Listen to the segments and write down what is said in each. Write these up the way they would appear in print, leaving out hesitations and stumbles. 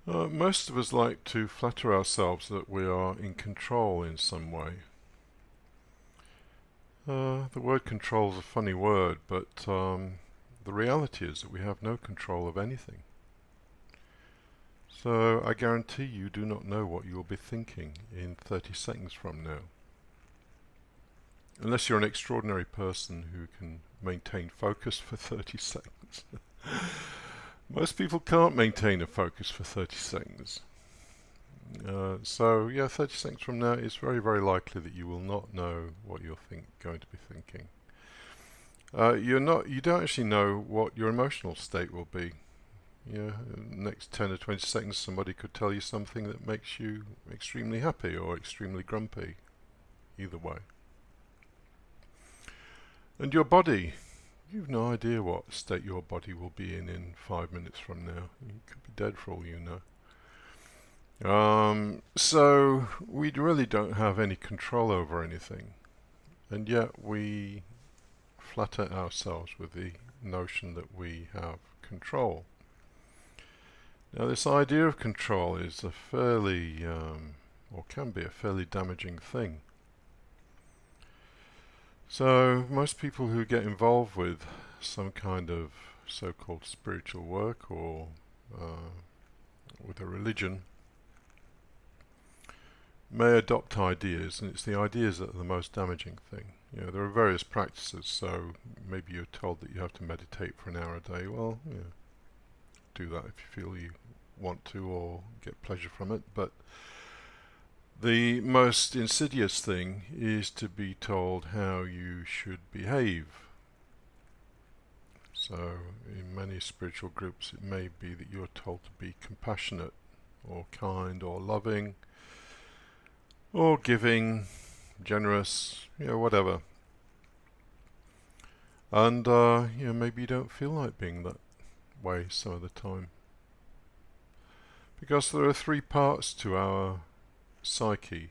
Most of us like to flatter ourselves that we are in control in some way. The word control is a funny word, but the reality is that we have no control of anything. So I guarantee you do not know what you will be thinking in 30 seconds from now. Unless you're an extraordinary person who can maintain focus for 30 seconds. Most people can't maintain a focus for 30 seconds. So yeah, 30 seconds from now, it's very, very likely that you will not know what you're going to be thinking. You don't actually know what your emotional state will be. Next 10 or 20 seconds, somebody could tell you something that makes you extremely happy or extremely grumpy. Either way. And your body, you've no idea what state your body will be in 5 minutes from now. You could be dead for all you know. So we really don't have any control over anything, and yet we flatter ourselves with the notion that we have control. Now, this idea of control is a fairly, or can be a fairly damaging thing. So most people who get involved with some kind of so-called spiritual work or with a religion may adopt ideas, and it's the ideas that are the most damaging thing. There are various practices, so maybe you're told that you have to meditate for an hour a day. Well, do that if you feel you want to or get pleasure from it, but the most insidious thing is to be told how you should behave. So in many spiritual groups it may be that you're told to be compassionate or kind or loving or giving, generous, whatever. And maybe you don't feel like being that way some of the time. Because there are three parts to our psyche,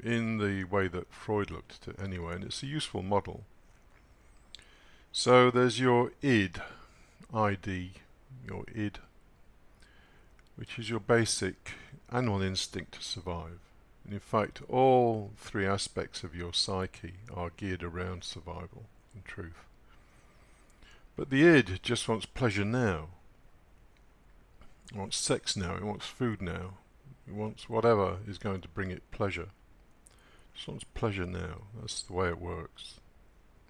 in the way that Freud looked at it anyway, and it's a useful model. So there's your id, your id, which is your basic animal instinct to survive. And in fact, all three aspects of your psyche are geared around survival, in truth. But the id just wants pleasure now. It wants sex now, it wants food now, it wants whatever is going to bring it pleasure. It just wants pleasure now. That's the way it works.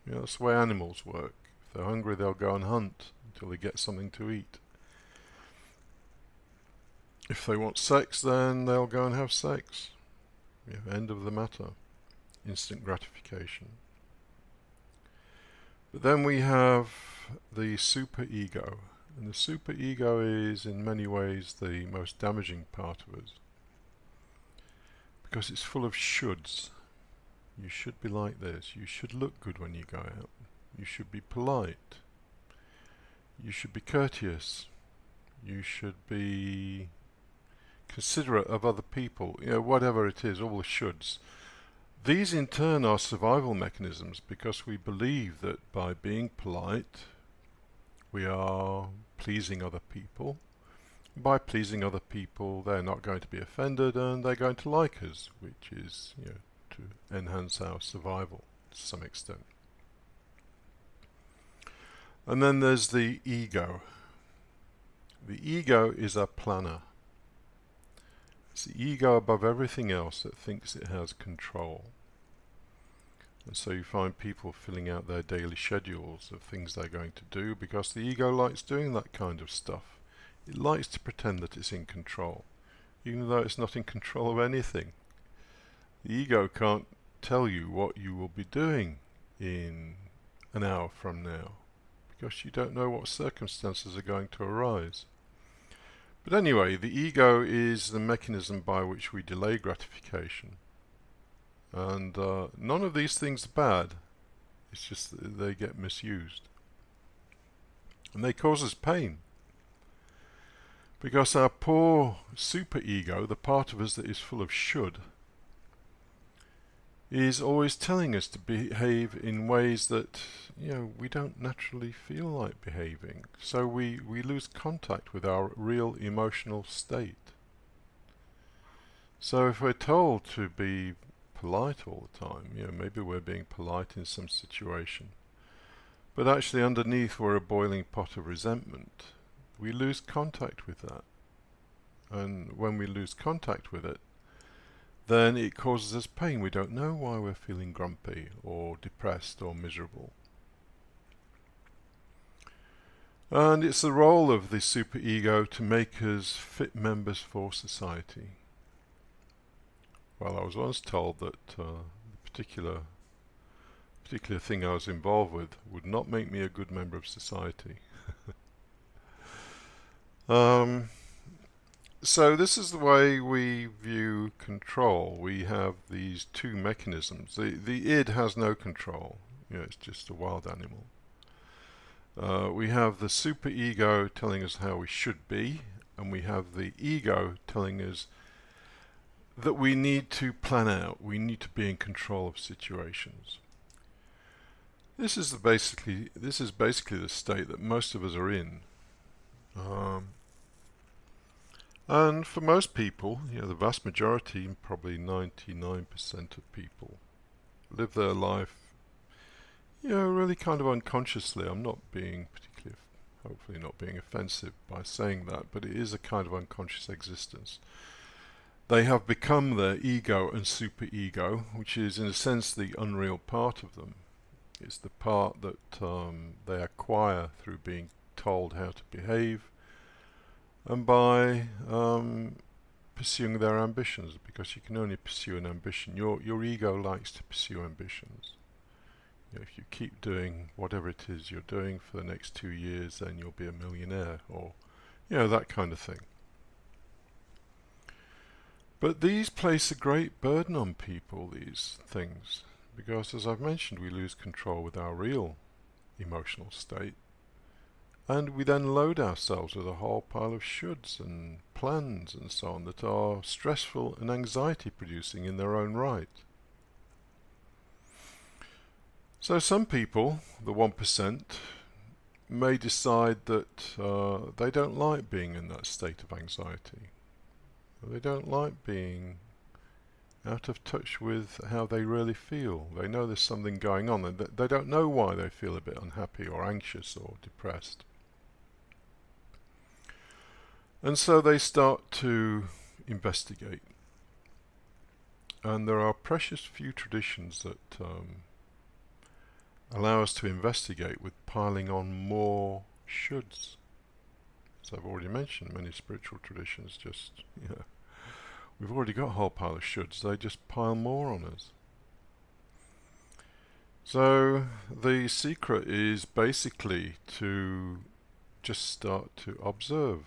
That's the way animals work. If they're hungry, they'll go and hunt until they get something to eat. If they want sex, then they'll go and have sex. End of the matter. Instant gratification. But then we have the superego. And the superego is in many ways the most damaging part of us. Because it's full of shoulds. You should be like this. You should look good when you go out. You should be polite. You should be courteous. You should be considerate of other people. Whatever it is, all the shoulds. These in turn are survival mechanisms because we believe that by being polite we are pleasing other people. By pleasing other people, they're not going to be offended and they're going to like us, which is to enhance our survival to some extent. And then there's the ego. The ego is a planner. It's the ego above everything else that thinks it has control. And so you find people filling out their daily schedules of things they're going to do because the ego likes doing that kind of stuff. It likes to pretend that it's in control, even though it's not in control of anything. The ego can't tell you what you will be doing in an hour from now, because you don't know what circumstances are going to arise. But anyway, the ego is the mechanism by which we delay gratification. And none of these things are bad. It's just that they get misused. And they cause us pain. Because our poor superego, the part of us that is full of should, is always telling us to behave in ways that we don't naturally feel like behaving. So we lose contact with our real emotional state. So if we're told to be polite all the time, maybe we're being polite in some situation, but actually underneath we're a boiling pot of resentment, we lose contact with that. And when we lose contact with it, then it causes us pain. We don't know why we're feeling grumpy or depressed or miserable. And it's the role of the superego to make us fit members for society. Well, I was once told that the particular thing I was involved with would not make me a good member of society. So this is the way we view control. We have these two mechanisms. The id has no control. It's just a wild animal. We have the superego telling us how we should be, and we have the ego telling us that we need to plan out, we need to be in control of situations. This is basically the state that most of us are in. And for most people, the vast majority, probably 99% of people, live their life, really kind of unconsciously. I'm not being particularly, hopefully not being offensive by saying that, but it is a kind of unconscious existence. They have become their ego and superego, which is in a sense the unreal part of them. It's the part that they acquire through being told how to behave and by pursuing their ambitions, because you can only pursue an ambition. Your ego likes to pursue ambitions. If you keep doing whatever it is you're doing for the next 2 years, then you'll be a millionaire, or that kind of thing. But these place a great burden on people, these things, because as I've mentioned, we lose control with our real emotional state, and we then load ourselves with a whole pile of shoulds and plans and so on that are stressful and anxiety producing in their own right. So some people, the 1%, may decide that they don't like being in that state of anxiety. They don't like being out of touch with how they really feel. They know there's something going on, and they don't know why they feel a bit unhappy or anxious or depressed. And so they start to investigate. And there are precious few traditions that allow us to investigate with piling on more shoulds. As I've already mentioned, many spiritual traditions just, we've already got a whole pile of shoulds, they just pile more on us. So the secret is basically to just start to observe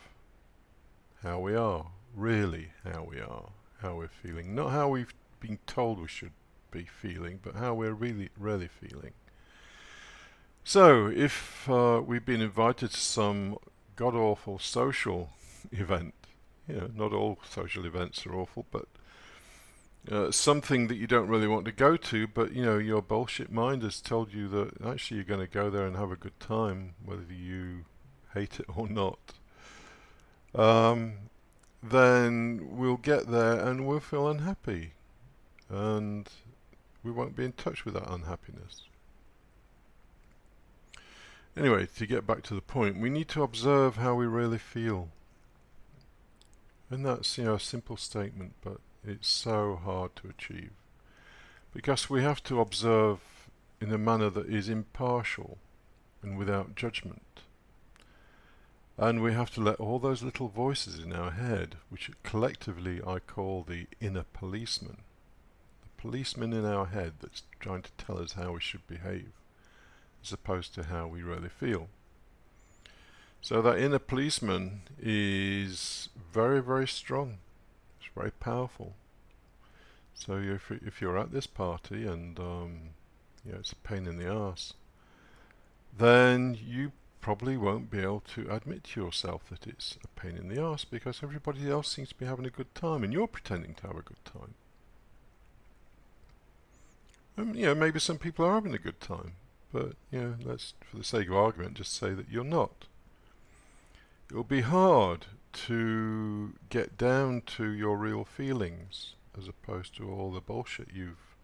how we are, really how we are, how we're feeling. Not how we've been told we should be feeling, but how we're really feeling. So if we've been invited to some god-awful social event, not all social events are awful, but something that you don't really want to go to, but your bullshit mind has told you that actually you're going to go there and have a good time, whether you hate it or not. Then we'll get there and we'll feel unhappy, and we won't be in touch with that unhappiness. Anyway, to get back to the point, we need to observe how we really feel. And that's, a simple statement, but it's so hard to achieve. Because we have to observe in a manner that is impartial and without judgment. And we have to let all those little voices in our head, which collectively I call the inner policeman, the policeman in our head that's trying to tell us how we should behave, as opposed to how we really feel. So that inner policeman is very strong. It's very powerful. So if you're at this party and it's a pain in the ass, then you probably won't be able to admit to yourself that it's a pain in the ass, because everybody else seems to be having a good time and you're pretending to have a good time. Maybe some people are having a good time, but let's, for the sake of argument, just say that you're not. It'll be hard to get down to your real feelings as opposed to all the bullshit you've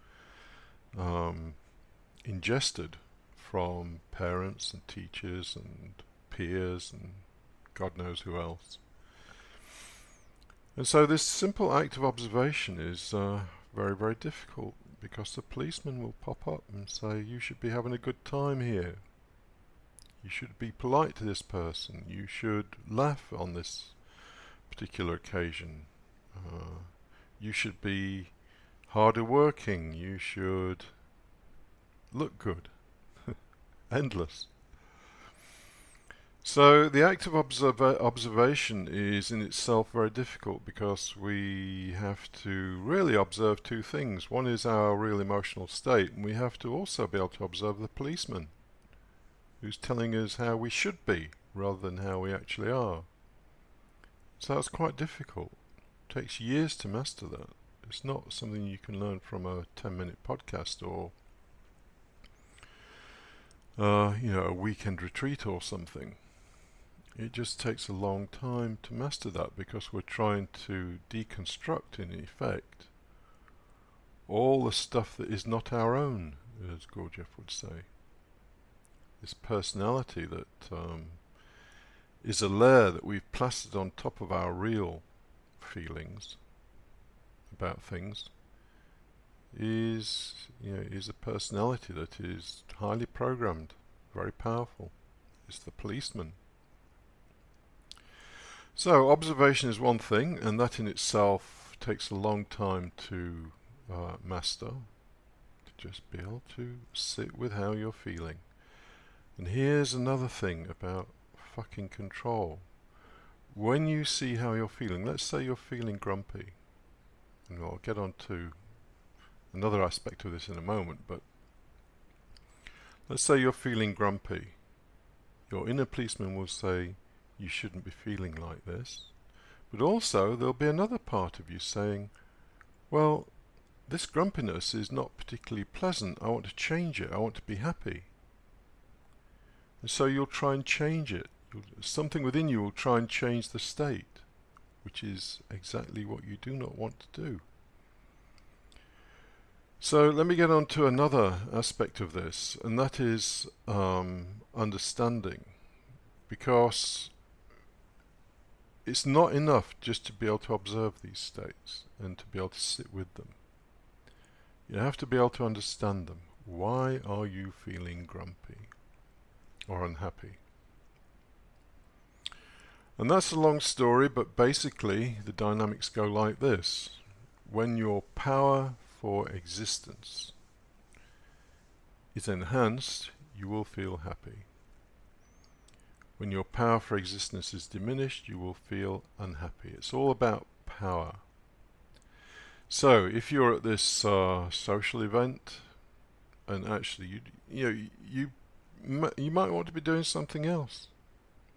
ingested from parents and teachers and peers and God knows who else. And so this simple act of observation is very, very difficult, because the policeman will pop up and say, you should be having a good time here. You should be polite to this person. You should laugh on this particular occasion. You should be harder working. You should look good. Endless. So the act of observation is in itself very difficult, because we have to really observe two things. One is our real emotional state, and we have to also be able to observe the policeman who's telling us how we should be rather than how we actually are. So that's quite difficult. It takes years to master that. It's not something you can learn from a 10-minute podcast or a weekend retreat or something. It just takes a long time to master that, because we're trying to deconstruct, in effect, all the stuff that is not our own, as Gurdjieff would say. This personality that is a layer that we've plastered on top of our real feelings about things, is a personality that is highly programmed, very powerful. It's the policeman. So observation is one thing, and that in itself takes a long time to master, to just be able to sit with how you're feeling. And here's another thing about fucking control. When you see how you're feeling, let's say you're feeling grumpy, and I'll get on to another aspect of this in a moment, but let's say you're feeling grumpy. Your inner policeman will say, you shouldn't be feeling like this. But also there'll be another part of you saying, well, this grumpiness is not particularly pleasant. I want to change it. I want to be happy. And so you'll try and change it. Something within you will try and change the state, which is exactly what you do not want to do. So let me get on to another aspect of this, and that is understanding. Because it's not enough just to be able to observe these states and to be able to sit with them. You have to be able to understand them. Why are you feeling grumpy or unhappy? And that's a long story, but basically the dynamics go like this. When your power for existence is enhanced, you will feel happy. When your power for existence is diminished, you will feel unhappy. It's all about power. So if you're at this social event, and actually you might want to be doing something else,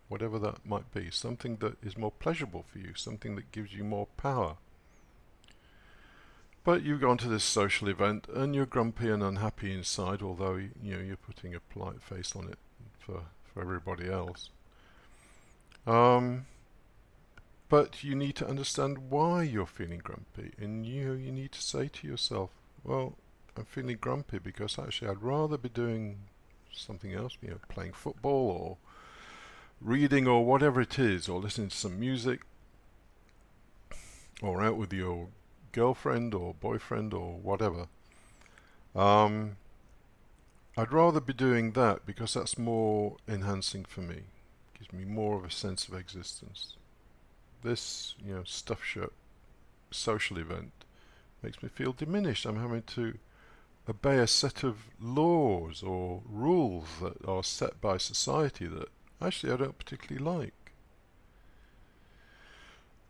whatever that might be, something that is more pleasurable for you, something that gives you more power. But you've gone to this social event and you're grumpy and unhappy inside, although you're putting a polite face on it for everybody else. But you need to understand why you're feeling grumpy, and you need to say to yourself, well, I'm feeling grumpy because actually I'd rather be doing something else, playing football or reading or whatever it is, or listening to some music, or out with your girlfriend or boyfriend or whatever. I'd rather be doing that because that's more enhancing for me. Gives me more of a sense of existence. This, stuff shirt social event makes me feel diminished. I'm having to obey a set of laws or rules that are set by society that actually I don't particularly like.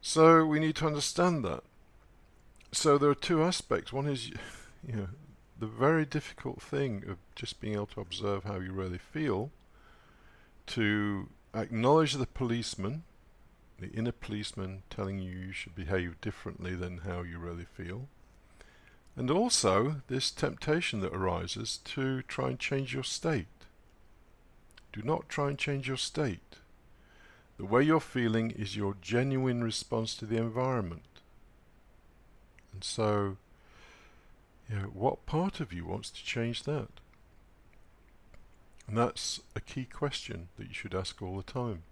So we need to understand that. So there are two aspects. One is, the very difficult thing of just being able to observe how you really feel, to acknowledge the policeman, the inner policeman telling you you should behave differently than how you really feel, and also this temptation that arises to try and change your state. Do not try and change your state. The way you're feeling is your genuine response to the environment. And so, what part of you wants to change that? And that's a key question that you should ask all the time.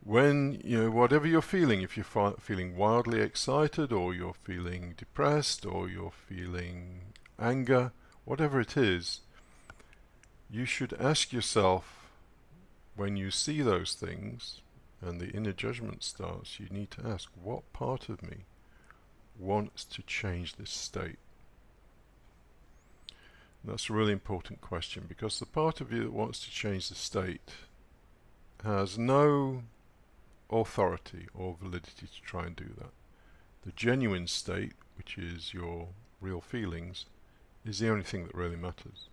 When, whatever you're feeling, if you're feeling wildly excited, or you're feeling depressed, or you're feeling anger, whatever it is, you should ask yourself, when you see those things and the inner judgment starts, you need to ask, what part of me wants to change this state? And that's a really important question, because the part of you that wants to change the state has no authority or validity to try and do that. The genuine state, which is your real feelings, is the only thing that really matters.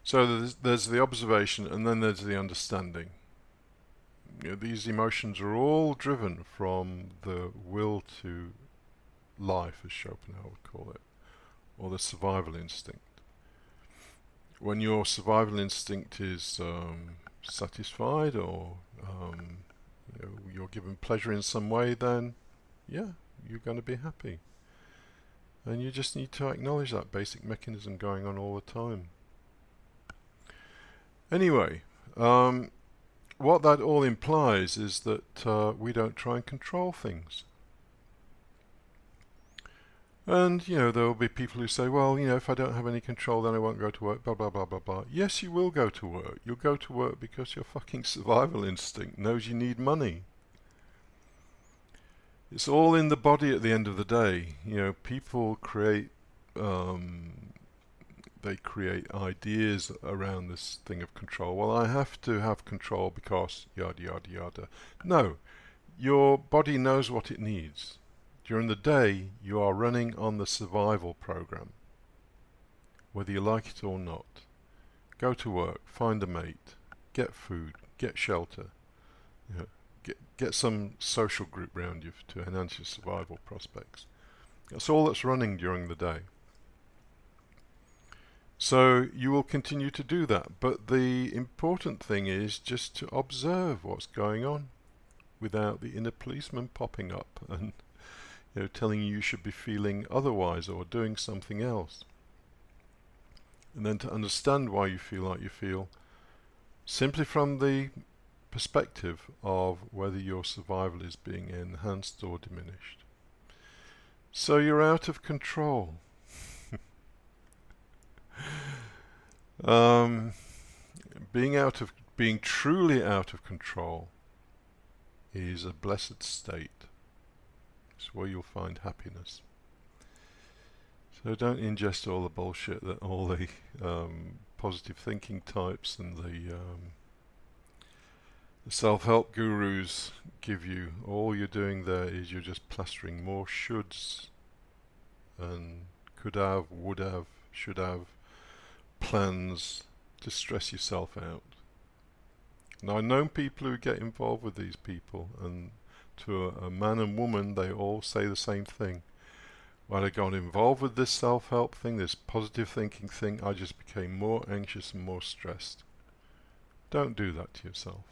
So there's the observation, and then there's the understanding. These emotions are all driven from the will to life, as Schopenhauer would call it, or the survival instinct. When your survival instinct is satisfied, or you're given pleasure in some way, then you're going to be happy. And you just need to acknowledge that basic mechanism going on all the time. Anyway, what that all implies is that we don't try and control things. And, there will be people who say, well, if I don't have any control, then I won't go to work, blah, blah, blah, blah, blah. Yes, you will go to work. You'll go to work because your fucking survival instinct knows you need money. It's all in the body at the end of the day. People create, they create ideas around this thing of control. Well, I have to have control because yada, yada, yada. No, your body knows what it needs. During the day, you are running on the survival program, whether you like it or not. Go to work, find a mate, get food, get shelter, get some social group around you to enhance your survival prospects. That's all that's running during the day. So you will continue to do that, but the important thing is just to observe what's going on without the inner policeman popping up and telling you should be feeling otherwise or doing something else. And then to understand why you feel like you feel, simply from the perspective of whether your survival is being enhanced or diminished. So you're out of control. Being truly out of control is a blessed state. It's where you'll find happiness. So don't ingest all the bullshit that all the positive thinking types and the self-help gurus give you. All you're doing there is you're just plastering more shoulds and could have, would have, should have plans to stress yourself out. Now, I've known people who get involved with these people, and to a man and woman, they all say the same thing. When I got involved with this self-help thing, this positive thinking thing, I just became more anxious and more stressed. Don't do that to yourself.